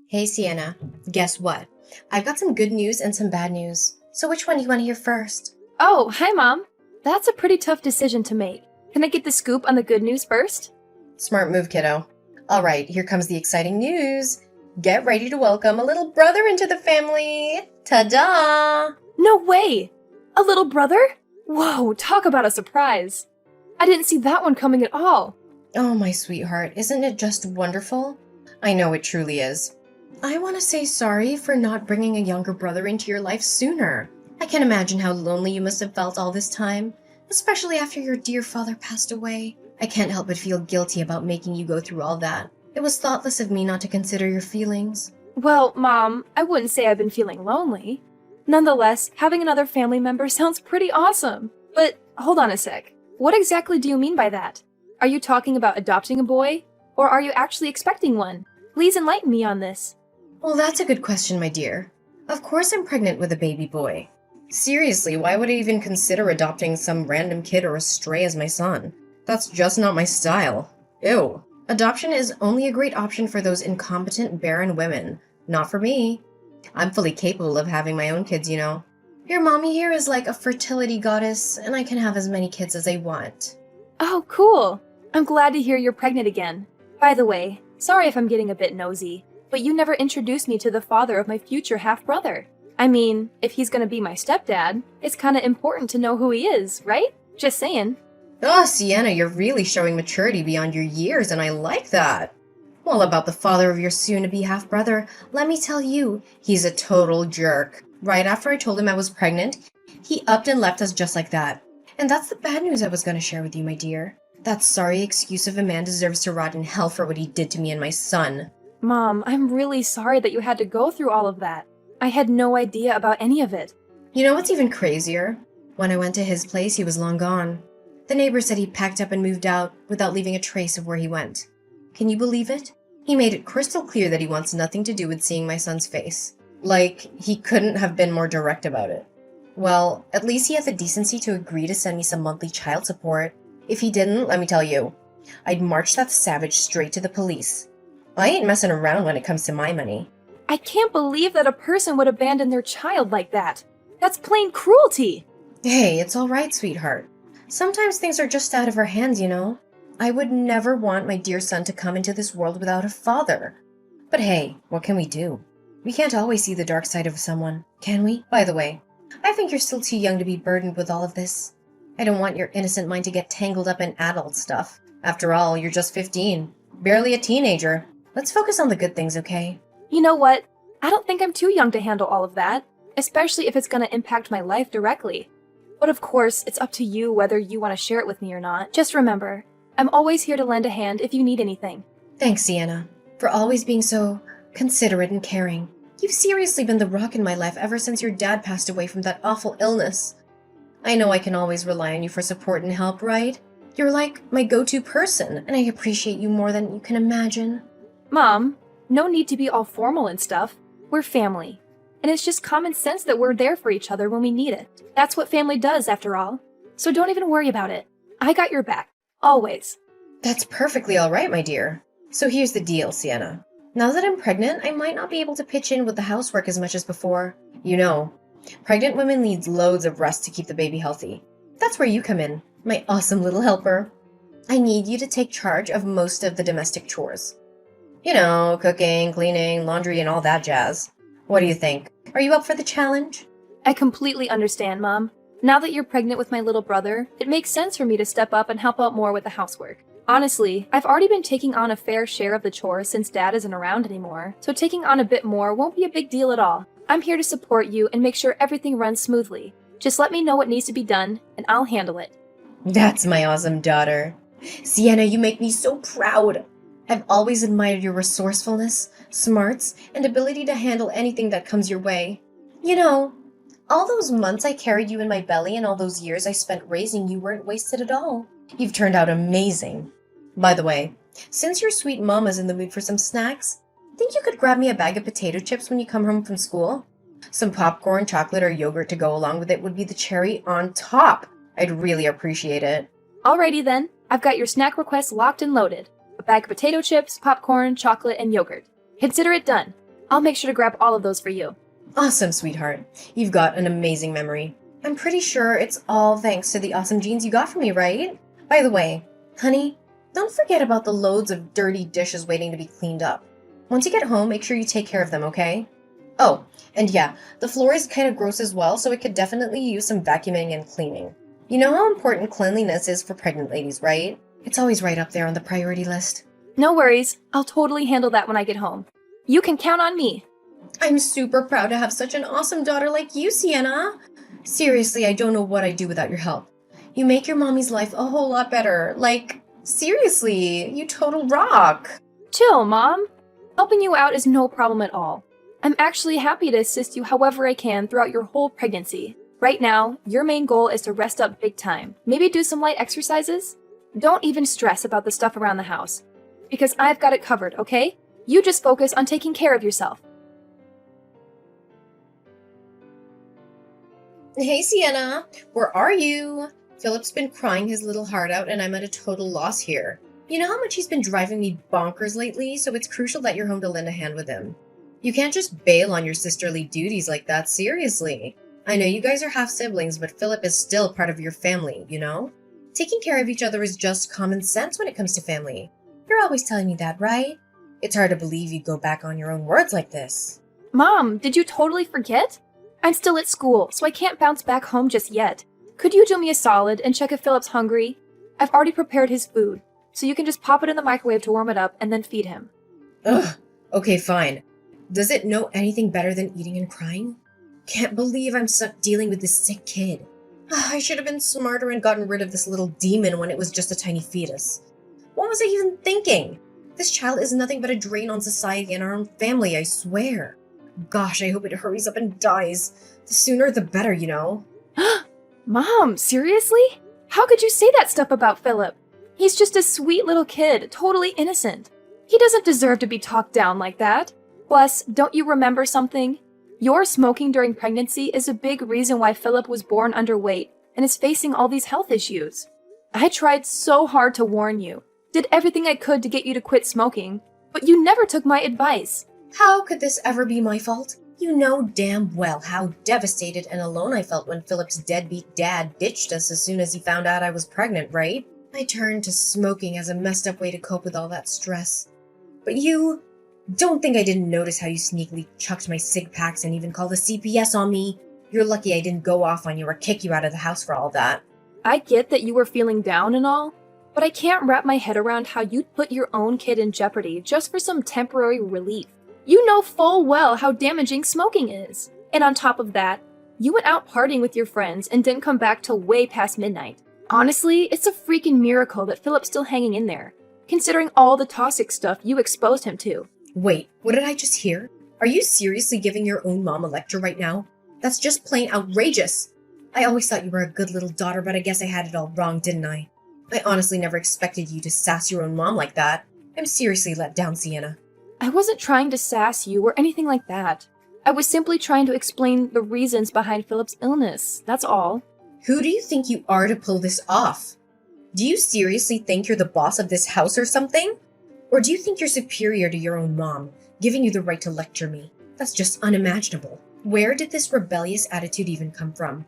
Hey, Sienna. Guess what? I've got some good news and some bad news. So which one do you want to hear first? Oh, hi, Mom. That's a pretty tough decision to make. Can I get the scoop on the good news first? Smart move, kiddo. All right, here comes the exciting news. Get ready to welcome a little brother into the family. Ta-da! No way! A little brother? Whoa, talk about a surprise. I didn't see that one coming at all. Oh, my sweetheart, isn't it just wonderful? I know it truly is. I want to say sorry for not bringing a younger brother into your life sooner. I can imagine how lonely you must have felt all this time, especially after your dear father passed away. I can't help but feel guilty about making you go through all that. It was thoughtless of me not to consider your feelings. Well, Mom, I wouldn't say I've been feeling lonely. Nonetheless, having another family member sounds pretty awesome. But hold on a sec. What exactly do you mean by that? Are you talking about adopting a boy? Or are you actually expecting one? Please enlighten me on this. Well, that's a good question, my dear. Of course I'm pregnant with a baby boy. Seriously, why would I even consider adopting some random kid or a stray as my son? That's just not my style. Ew. Adoption is only a great option for those incompetent, barren women. Not for me. I'm fully capable of having my own kids, you know. Your mommy here is like a fertility goddess, and I can have as many kids as I want. Oh, cool. I'm glad to hear you're pregnant again. By the way, sorry if I'm getting a bit nosy, but you never introduced me to the father of my future half-brother. I mean, if he's gonna be my stepdad, it's kinda important to know who he is, right? Just saying. Oh, Sienna, you're really showing maturity beyond your years, and I like that. Well, about the father of your soon-to-be half-brother, let me tell you, he's a total jerk. Right after I told him I was pregnant, he upped and left us just like that. And that's the bad news I was going to share with you, my dear. That sorry excuse of a man deserves to rot in hell for what he did to me and my son. Mom, I'm really sorry that you had to go through all of that. I had no idea about any of it. You know what's even crazier? When I went to his place, he was long gone. The neighbor said he packed up and moved out without leaving a trace of where he went. Can you believe it? He made it crystal clear that he wants nothing to do with seeing my son's face. Like, he couldn't have been more direct about it. Well, at least he had the decency to agree to send me some monthly child support. If he didn't, let me tell you, I'd march that savage straight to the police. I ain't messing around when it comes to my money. I can't believe that a person would abandon their child like that. That's plain cruelty. Hey, it's all right, sweetheart. Sometimes things are just out of our hands, you know. I would never want my dear son to come into this world without a father. But hey, what can we do? We can't always see the dark side of someone, can we? By the way, I think you're still too young to be burdened with all of this. I don't want your innocent mind to get tangled up in adult stuff. After all, you're just 15. Barely a teenager. Let's focus on the good things, okay? You know what? I don't think I'm too young to handle all of that, especially if it's going to impact my life directly. But of course, it's up to you whether you want to share it with me or not. Just remember, I'm always here to lend a hand if you need anything. Thanks, Sienna, for always being so considerate and caring. You've seriously been the rock in my life ever since your dad passed away from that awful illness. I know I can always rely on you for support and help, right? You're like my go-to person, and I appreciate you more than you can imagine. Mom, no need to be all formal and stuff. We're family. And it's just common sense that we're there for each other when we need it. That's what family does, after all. So don't even worry about it. I got your back. Always. That's perfectly all right, my dear. So here's the deal, Sienna. Now that I'm pregnant, I might not be able to pitch in with the housework as much as before. You know, pregnant women need loads of rest to keep the baby healthy. That's where you come in, my awesome little helper. I need you to take charge of most of the domestic chores. You know, cooking, cleaning, laundry, and all that jazz. What do you think? Are you up for the challenge? I completely understand, Mom. Now that you're pregnant with my little brother, it makes sense for me to step up and help out more with the housework. Honestly, I've already been taking on a fair share of the chores since Dad isn't around anymore, so taking on a bit more won't be a big deal at all. I'm here to support you and make sure everything runs smoothly. Just let me know what needs to be done, and I'll handle it. That's my awesome daughter. Sienna, you make me so proud. I've always admired your resourcefulness, smarts, and ability to handle anything that comes your way. You know, all those months I carried you in my belly and all those years I spent raising you weren't wasted at all. You've turned out amazing. By the way, since your sweet mama's in the mood for some snacks, think you could grab me a bag of potato chips when you come home from school? Some popcorn, chocolate, or yogurt to go along with it would be the cherry on top. I'd really appreciate it. Alrighty then, I've got your snack request locked and loaded. A bag of potato chips, popcorn, chocolate, and yogurt. Consider it done. I'll make sure to grab all of those for you. Awesome, sweetheart. You've got an amazing memory. I'm pretty sure it's all thanks to the awesome genes you got from me, right? By the way, honey, don't forget about the loads of dirty dishes waiting to be cleaned up. Once you get home, make sure you take care of them, okay? Oh, and yeah, the floor is kind of gross as well, so it could definitely use some vacuuming and cleaning. You know how important cleanliness is for pregnant ladies, right? It's always right up there on the priority list. No worries, I'll totally handle that when I get home. You can count on me. I'm super proud to have such an awesome daughter like you, Sienna. Seriously, I don't know what I'd do without your help. You make your mommy's life a whole lot better. Like, seriously, you total rock. Chill, Mom. Helping you out is no problem at all. I'm actually happy to assist you however I can throughout your whole pregnancy. Right now, your main goal is to rest up big time. Maybe do some light exercises? Don't even stress about the stuff around the house. Because I've got it covered, okay? You just focus on taking care of yourself. Hey, Sienna, where are you? Philip's been crying his little heart out and I'm at a total loss here. You know how much he's been driving me bonkers lately, so it's crucial that you're home to lend a hand with him. You can't just bail on your sisterly duties like that, seriously. I know you guys are half siblings, but Philip is still part of your family, you know? Taking care of each other is just common sense when it comes to family. You're always telling me that, right? It's hard to believe you'd go back on your own words like this. Mom, did you totally forget? I'm still at school, so I can't bounce back home just yet. Could you do me a solid and check if Philip's hungry? I've already prepared his food, so you can just pop it in the microwave to warm it up and then feed him. Ugh, okay, fine. Does it know anything better than eating and crying? Can't believe I'm stuck dealing with this sick kid. I should have been smarter and gotten rid of this little demon when it was just a tiny fetus. What was I even thinking? This child is nothing but a drain on society and our own family, I swear. Gosh, I hope it hurries up and dies. The sooner the better, you know? Mom, seriously? How could you say that stuff about Philip? He's just a sweet little kid, totally innocent. He doesn't deserve to be talked down like that. Plus, don't you remember something? Your smoking during pregnancy is a big reason why Philip was born underweight and is facing all these health issues. I tried so hard to warn you, did everything I could to get you to quit smoking, but you never took my advice. How could this ever be my fault? You know damn well how devastated and alone I felt when Philip's deadbeat dad ditched us as soon as he found out I was pregnant, right? I turned to smoking as a messed up way to cope with all that stress. But you don't think I didn't notice how you sneakily chucked my cig packs and even called the CPS on me. You're lucky I didn't go off on you or kick you out of the house for all that. I get that you were feeling down and all, but I can't wrap my head around how you'd put your own kid in jeopardy just for some temporary relief. You know full well how damaging smoking is. And on top of that, you went out partying with your friends and didn't come back till way past midnight. Honestly, it's a freaking miracle that Philip's still hanging in there, considering all the toxic stuff you exposed him to. Wait, what did I just hear? Are you seriously giving your own mom a lecture right now? That's just plain outrageous. I always thought you were a good little daughter, but I guess I had it all wrong, didn't I? I honestly never expected you to sass your own mom like that. I'm seriously let down, Sienna. I wasn't trying to sass you or anything like that. I was simply trying to explain the reasons behind Philip's illness, that's all. Who do you think you are to pull this off? Do you seriously think you're the boss of this house or something? Or do you think you're superior to your own mom, giving you the right to lecture me? That's just unimaginable. Where did this rebellious attitude even come from?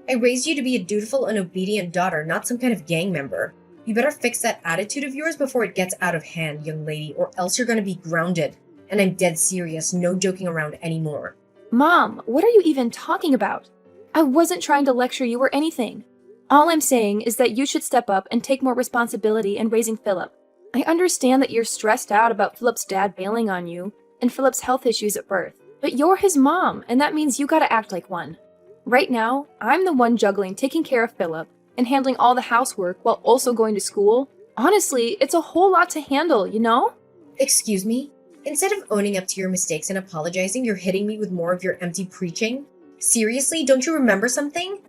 I raised you to be a dutiful and obedient daughter, not some kind of gang member. You better fix that attitude of yours before it gets out of hand, young lady, or else you're gonna be grounded. And I'm dead serious, no joking around anymore. Mom, what are you even talking about? I wasn't trying to lecture you or anything. All I'm saying is that you should step up and take more responsibility in raising Philip. I understand that you're stressed out about Philip's dad bailing on you and Philip's health issues at birth, but you're his mom, and that means you gotta act like one. Right now, I'm the one juggling taking care of Philip and handling all the housework while also going to school. Honestly, it's a whole lot to handle, you know? Excuse me? Instead of owning up to your mistakes and apologizing, you're hitting me with more of your empty preaching? Seriously, don't you remember something?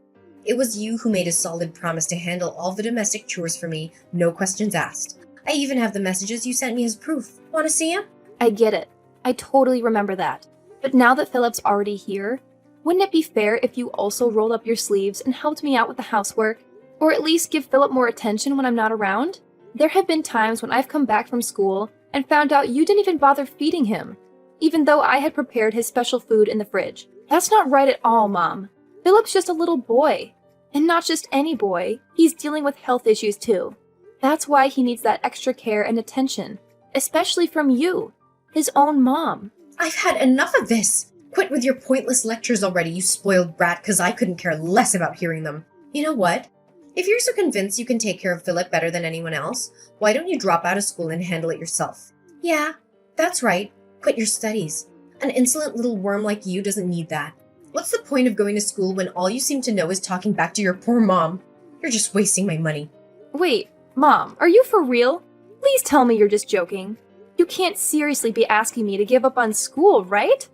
It was you who made a solid promise to handle all the domestic chores for me, no questions asked. I even have the messages you sent me as proof. Want to see them? I get it. I totally remember that. But now that Philip's already here, wouldn't it be fair if you also rolled up your sleeves and helped me out with the housework? Or at least give Philip more attention when I'm not around? There have been times when I've come back from school and found out you didn't even bother feeding him. even though I had prepared his special food in the fridge. That's not right at all, Mom. Philip's just a little boy. And not just any boy, he's dealing with health issues too. That's why he needs that extra care and attention, especially from you, his own mom. I've had enough of this. Quit with your pointless lectures already, you spoiled brat, because I couldn't care less about hearing them. You know what? If you're so convinced you can take care of Philip better than anyone else, why don't you drop out of school and handle it yourself? Yeah, that's right. Quit your studies. An insolent little worm like you doesn't need that. What's the point of going to school when all you seem to know is talking back to your poor mom? You're just wasting my money. Wait, Mom, are you for real? Please tell me you're just joking. You can't seriously be asking me to give up on school, right?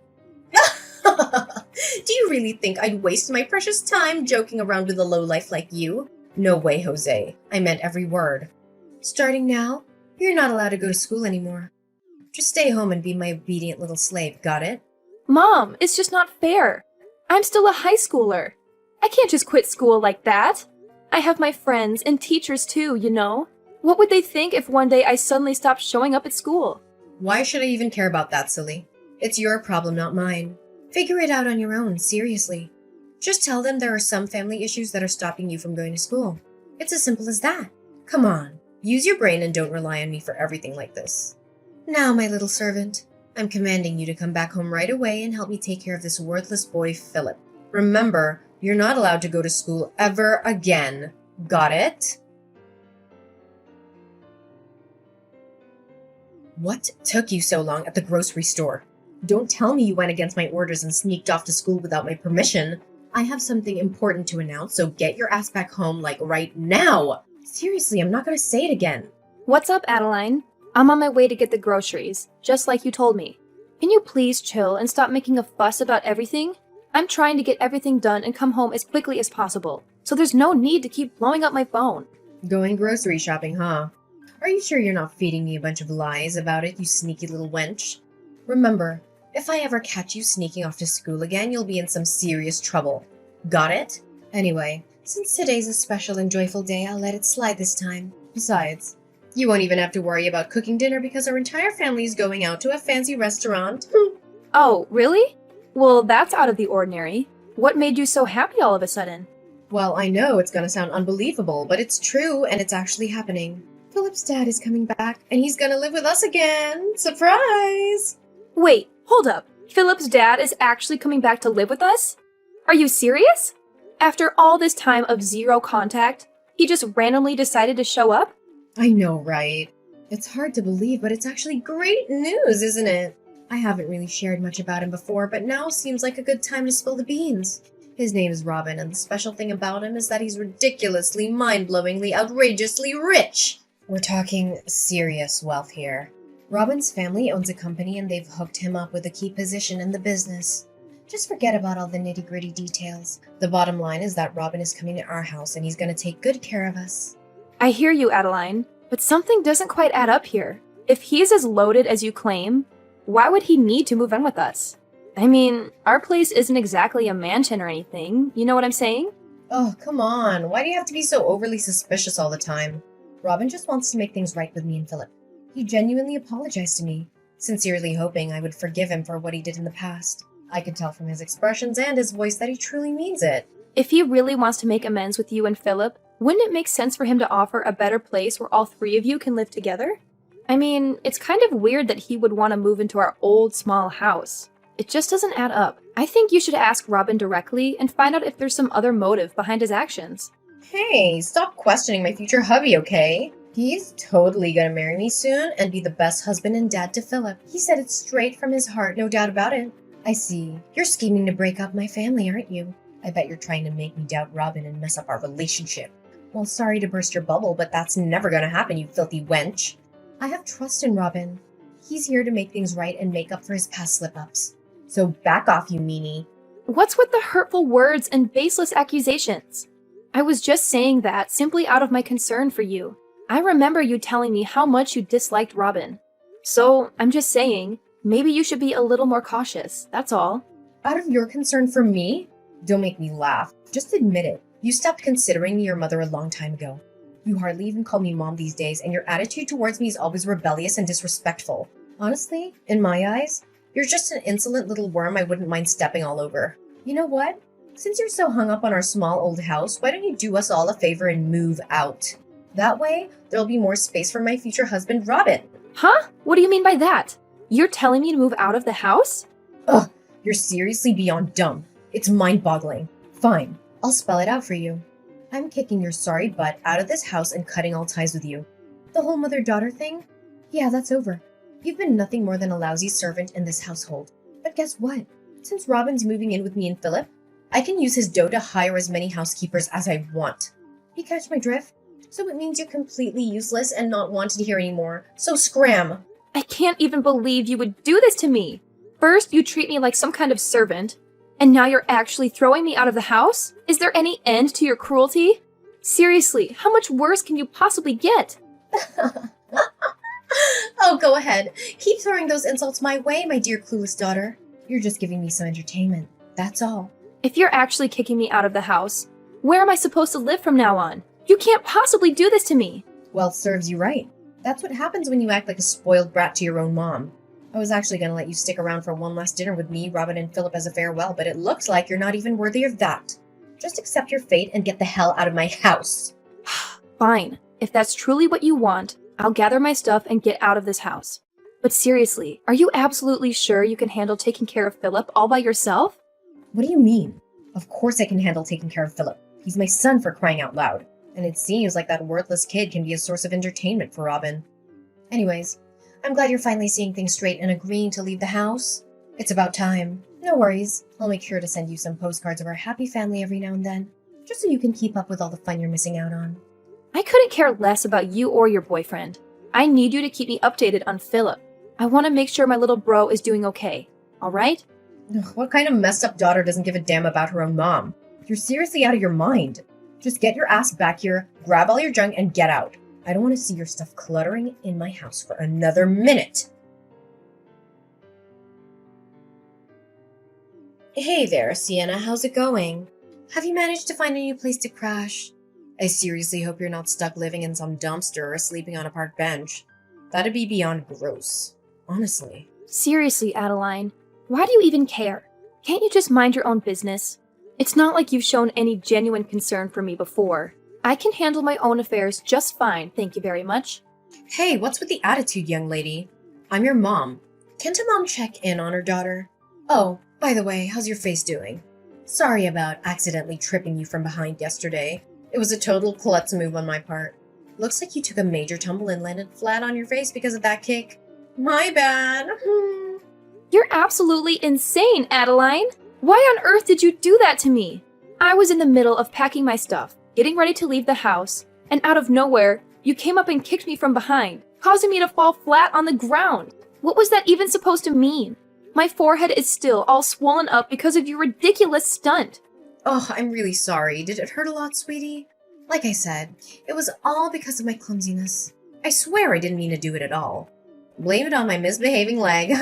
Do you really think I'd waste my precious time joking around with a lowlife like you? No way, Jose. I meant every word. Starting now, you're not allowed to go to school anymore. Just stay home and be my obedient little slave, got it? Mom, it's just not fair. I'm still a high schooler. I can't just quit school like that. I have my friends and teachers too, you know? What would they think if one day I suddenly stopped showing up at school? Why should I even care about that, silly? It's your problem, not mine. Figure it out on your own, seriously. Just tell them there are some family issues that are stopping you from going to school. It's as simple as that. Come on, use your brain and don't rely on me for everything like this. Now, my little servant, I'm commanding you to come back home right away and help me take care of this worthless boy, Philip. Remember, you're not allowed to go to school ever again. Got it? What took you so long at the grocery store? Don't tell me you went against my orders and sneaked off to school without my permission. I have something important to announce, so get your ass back home, like, right now. Seriously, I'm not gonna say it again. What's up, Adeline? I'm on my way to get the groceries, just like you told me. Can you please chill and stop making a fuss about everything? I'm trying to get everything done and come home as quickly as possible, so there's no need to keep blowing up my phone. Going grocery shopping, huh? Are you sure you're not feeding me a bunch of lies about it, you sneaky little wench? Remember, if I ever catch you sneaking off to school again, you'll be in some serious trouble. Got it? Anyway, since today's a special and joyful day, I'll let it slide this time. Besides, you won't even have to worry about cooking dinner because our entire family is going out to a fancy restaurant. Oh, really? Well, that's out of the ordinary. What made you so happy all of a sudden? Well, I know it's gonna sound unbelievable, but it's true and it's actually happening. Philip's dad is coming back and he's gonna live with us again. Surprise! Wait, hold up. Philip's dad is actually coming back to live with us? Are you serious? After all this time of zero contact, he just randomly decided to show up? I know, right? It's hard to believe, but it's actually great news, isn't it? I haven't really shared much about him before, but now seems like a good time to spill the beans. His name is Robin, and the special thing about him is that he's ridiculously, mind-blowingly, outrageously rich! We're talking serious wealth here. Robin's family owns a company and they've hooked him up with a key position in the business. Just forget about all the nitty-gritty details. The bottom line is that Robin is coming to our house and he's going to take good care of us. I hear you, Adeline, but something doesn't quite add up here. If he's as loaded as you claim, why would he need to move in with us? I mean, our place isn't exactly a mansion or anything, you know what I'm saying? Oh, come on. Why do you have to be so overly suspicious all the time? Robin just wants to make things right with me and Philip. He genuinely apologized to me, sincerely hoping I would forgive him for what he did in the past. I could tell from his expressions and his voice that he truly means it. If he really wants to make amends with you and Philip, wouldn't it make sense for him to offer a better place where all three of you can live together? I mean, it's kind of weird that he would want to move into our old, small house. It just doesn't add up. I think you should ask Robin directly and find out if there's some other motive behind his actions. Hey, stop questioning my future hubby, okay? He's totally gonna marry me soon and be the best husband and dad to Philip. He said it straight from his heart, no doubt about it. I see. You're scheming to break up my family, aren't you? I bet you're trying to make me doubt Robin and mess up our relationship. Well, sorry to burst your bubble, but that's never gonna happen, you filthy wench. I have trust in Robin. He's here to make things right and make up for his past slip-ups. So back off, you meanie. What's with the hurtful words and baseless accusations? I was just saying that simply out of my concern for you. I remember you telling me how much you disliked Robin. So, I'm just saying, maybe you should be a little more cautious, that's all. Out of your concern for me? Don't make me laugh. Just admit it. You stopped considering me your mother a long time ago. You hardly even call me mom these days, and your attitude towards me is always rebellious and disrespectful. Honestly, in my eyes, You're just an insolent little worm I wouldn't mind stepping all over. You know what? Since you're so hung up on our small old house, why don't you do us all a favor and move out? That way, there'll be more space for my future husband, Robin. Huh? What do you mean by that? You're telling me to move out of the house? Ugh, you're seriously beyond dumb. It's mind-boggling. Fine, I'll spell it out for you. I'm kicking your sorry butt out of this house and cutting all ties with you. The whole mother-daughter thing? Yeah, that's over. You've been nothing more than a lousy servant in this household. But guess what? Since Robin's moving in with me and Philip, I can use his dough to hire as many housekeepers as I want. You catch my drift? So it means you're completely useless and not wanted here anymore. So scram! I can't even believe you would do this to me. First, you treat me like some kind of servant, and now you're actually throwing me out of the house? Is there any end to your cruelty? Seriously, how much worse can you possibly get? Oh, go ahead. Keep throwing those insults my way, my dear clueless daughter. You're just giving me some entertainment. That's all. If you're actually kicking me out of the house, where am I supposed to live from now on? You can't possibly do this to me. Well, it serves you right. That's what happens when you act like a spoiled brat to your own mom. I was actually going to let you stick around for one last dinner with me, Robin, and Philip as a farewell, but it looks like you're not even worthy of that. Just accept your fate and get the hell out of my house. Fine. If that's truly what you want, I'll gather my stuff and get out of this house. But seriously, are you absolutely sure you can handle taking care of Philip all by yourself? What do you mean? Of course I can handle taking care of Philip. He's my son, for crying out loud. And it seems like that worthless kid can be a source of entertainment for Robin. Anyways, I'm glad you're finally seeing things straight and agreeing to leave the house. It's about time. No worries. I'll make sure to send you some postcards of our happy family every now and then, just so you can keep up with all the fun you're missing out on. I couldn't care less about you or your boyfriend. I need you to keep me updated on Philip. I want to make sure my little bro is doing okay. All right? Ugh, what kind of messed up daughter doesn't give a damn about her own mom? You're seriously out of your mind. Just get your ass back here, grab all your junk, and get out. I don't want to see your stuff cluttering in my house for another minute. Hey there, Sienna. How's it going? Have you managed to find a new place to crash? I seriously hope you're not stuck living in some dumpster or sleeping on a park bench. That'd be beyond gross. Honestly. Seriously, Adeline, why do you even care? Can't you just mind your own business? It's not like you've shown any genuine concern for me before. I can handle my own affairs just fine, thank you very much. Hey, what's with the attitude, young lady? I'm your mom. Can't a mom check in on her daughter? Oh, by the way, how's your face doing? Sorry about accidentally tripping you from behind yesterday. It was a total klutz move on my part. Looks like you took a major tumble and landed flat on your face because of that kick. My bad. You're absolutely insane, Adeline! Why on earth did you do that to me? I was in the middle of packing my stuff, getting ready to leave the house, and out of nowhere, you came up and kicked me from behind, causing me to fall flat on the ground. What was that even supposed to mean? My forehead is still all swollen up because of your ridiculous stunt. Oh, I'm really sorry. Did it hurt a lot, sweetie? Like I said, it was all because of my clumsiness. I swear I didn't mean to do it at all. Blame it on my misbehaving leg.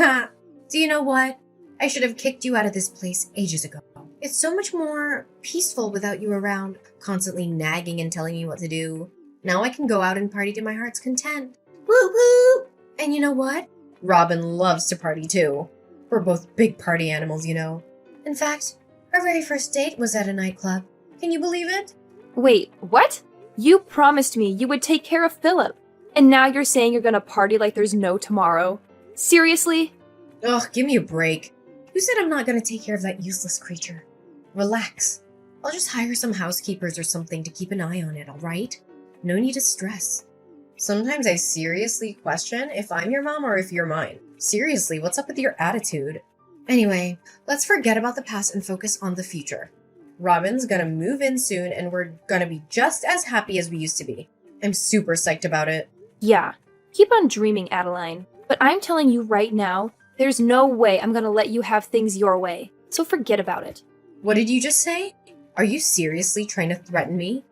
Do you know what? I should have kicked you out of this place ages ago. It's so much more peaceful without you around, constantly nagging and telling me what to do. Now I can go out and party to my heart's content. Woo woo! And you know what? Robin loves to party too. We're both big party animals, you know. In fact, our very first date was at a nightclub. Can you believe it? Wait, what? You promised me you would take care of Philip, and now you're saying you're gonna party like there's no tomorrow? Seriously? Ugh, give me a break. Who said I'm not gonna take care of that useless creature? Relax. I'll just hire some housekeepers or something to keep an eye on it, alright? No need to stress. Sometimes I seriously question if I'm your mom or if you're mine. Seriously, what's up with your attitude? Anyway, let's forget about the past and focus on the future. Robin's gonna move in soon and we're gonna be just as happy as we used to be. I'm super psyched about it. Yeah, keep on dreaming, Adeline. But I'm telling you right now, there's no way I'm gonna let you have things your way. So forget about it. What did you just say? Are you seriously trying to threaten me?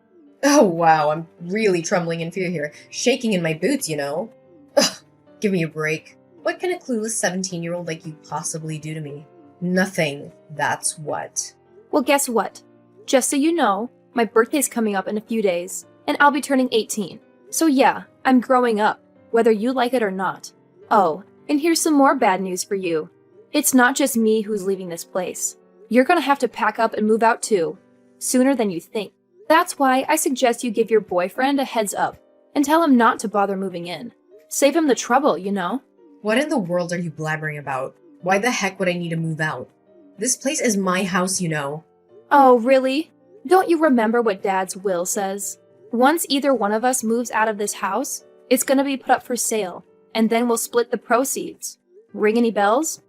Oh wow, I'm really trembling in fear here. Shaking in my boots, you know. Ugh, give me a break. What can a clueless 17-year-old like you possibly do to me? Nothing, that's what. Well, guess what? Just so you know, my birthday's coming up in a few days, and I'll be turning 18. So yeah, I'm growing up, whether you like it or not. Oh, and here's some more bad news for you. It's not just me who's leaving this place. You're gonna have to pack up and move out too, sooner than you think. That's why I suggest you give your boyfriend a heads up and tell him not to bother moving in. Save him the trouble, you know? What in the world are you blabbering about? Why the heck would I need to move out? This place is my house, you know. Oh, really? Don't you remember what Dad's will says? Once either one of us moves out of this house, it's gonna be put up for sale, and then we'll split the proceeds. Ring any bells?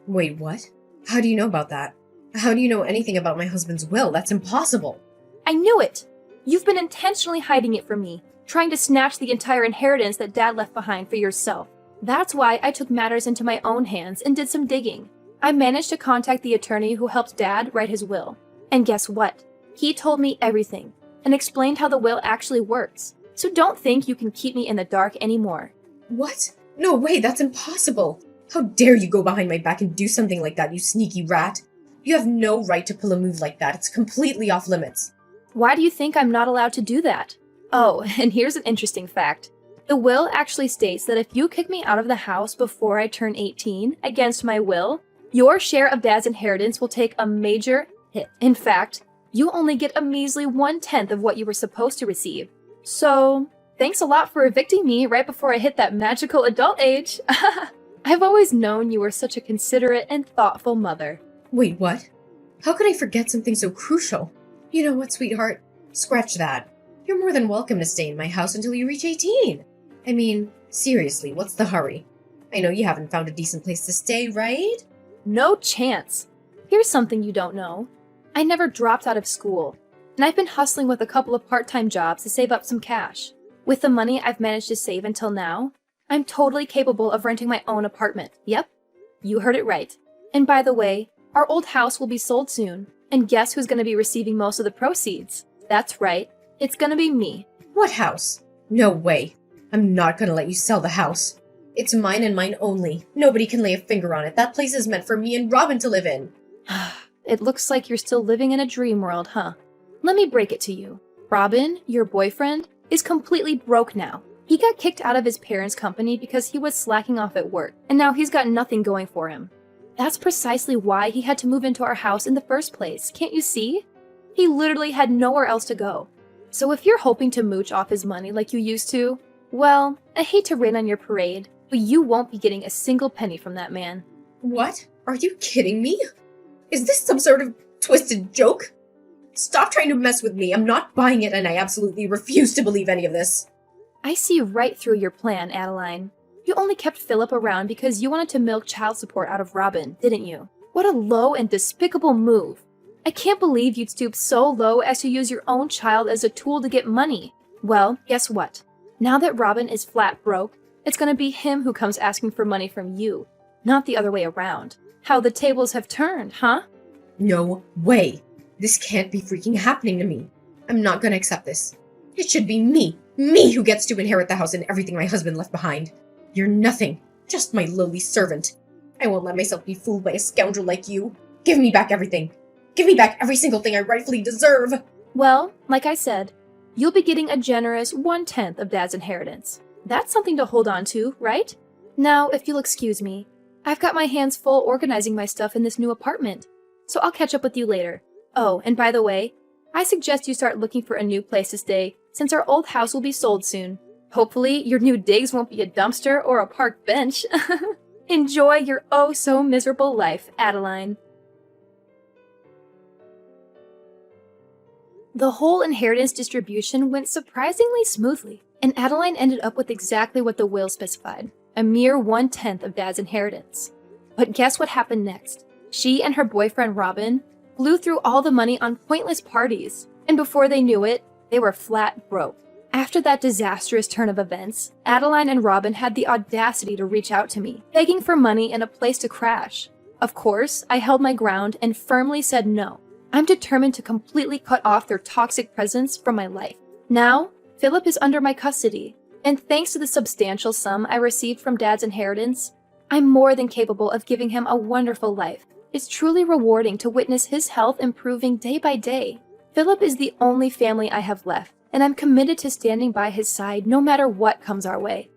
Wait, what? How do you know about that? How do you know anything about my husband's will? That's impossible. I knew it! You've been intentionally hiding it from me, trying to snatch the entire inheritance that Dad left behind for yourself. That's why I took matters into my own hands and did some digging. I managed to contact the attorney who helped Dad write his will. And guess what? He told me everything and explained how the will actually works. So don't think you can keep me in the dark anymore. What? No way, that's impossible. How dare you go behind my back and do something like that, you sneaky rat? You have no right to pull a move like that. It's completely off limits. Why do you think I'm not allowed to do that? Oh, and here's an interesting fact. The will actually states that if you kick me out of the house before I turn 18, against my will, your share of Dad's inheritance will take a major hit. In fact, you only get a measly 1/10 of what you were supposed to receive. So, thanks a lot for evicting me right before I hit that magical adult age. I've always known you were such a considerate and thoughtful mother. Wait, what? How could I forget something so crucial? You know what, sweetheart? Scratch that. You're more than welcome to stay in my house until you reach 18. I mean, seriously, what's the hurry? I know you haven't found a decent place to stay, right? No chance. Here's something you don't know. I never dropped out of school, and I've been hustling with a couple of part-time jobs to save up some cash. With the money I've managed to save until now, I'm totally capable of renting my own apartment. Yep, you heard it right. And by the way, our old house will be sold soon, and guess who's going to be receiving most of the proceeds? That's right, it's going to be me. What house? No way. I'm not gonna let you sell the house. It's mine and mine only. Nobody can lay a finger on it. That place is meant for me and Robin to live in. It looks like you're still living in a dream world, huh? Let me break it to you. Robin, your boyfriend, is completely broke now. He got kicked out of his parents' company because he was slacking off at work, and now he's got nothing going for him. That's precisely why he had to move into our house in the first place, can't you see? He literally had nowhere else to go. So if you're hoping to mooch off his money like you used to, well, I hate to rain on your parade, but you won't be getting a single penny from that man. What? Are you kidding me? Is this some sort of twisted joke? Stop trying to mess with me. I'm not buying it, and I absolutely refuse to believe any of this. I see right through your plan, Adeline. You only kept Philip around because you wanted to milk child support out of Robin, didn't you? What a low and despicable move. I can't believe you'd stoop so low as to use your own child as a tool to get money. Well, guess what? Now that Robin is flat broke, it's gonna be him who comes asking for money from you, not the other way around. How the tables have turned, huh? No way. This can't be freaking happening to me. I'm not gonna accept this. It should be me who gets to inherit the house and everything my husband left behind. You're nothing, just my lowly servant. I won't let myself be fooled by a scoundrel like you. Give me back everything. Give me back every single thing I rightfully deserve. Well, like I said, you'll be getting a generous 1/10 of Dad's inheritance. That's something to hold on to, right? Now, if you'll excuse me, I've got my hands full organizing my stuff in this new apartment, so I'll catch up with you later. Oh, and by the way, I suggest you start looking for a new place to stay, since our old house will be sold soon. Hopefully, your new digs won't be a dumpster or a park bench. Enjoy your oh-so-miserable life, Adeline. The whole inheritance distribution went surprisingly smoothly, and Adeline ended up with exactly what the will specified, a mere 1/10 of Dad's inheritance. But guess what happened next? She and her boyfriend Robin blew through all the money on pointless parties, and before they knew it, they were flat broke. After that disastrous turn of events, Adeline and Robin had the audacity to reach out to me, begging for money and a place to crash. Of course, I held my ground and firmly said no. I'm determined to completely cut off their toxic presence from my life. Now, Philip is under my custody, and thanks to the substantial sum I received from Dad's inheritance, I'm more than capable of giving him a wonderful life. It's truly rewarding to witness his health improving day by day. Philip is the only family I have left, and I'm committed to standing by his side no matter what comes our way.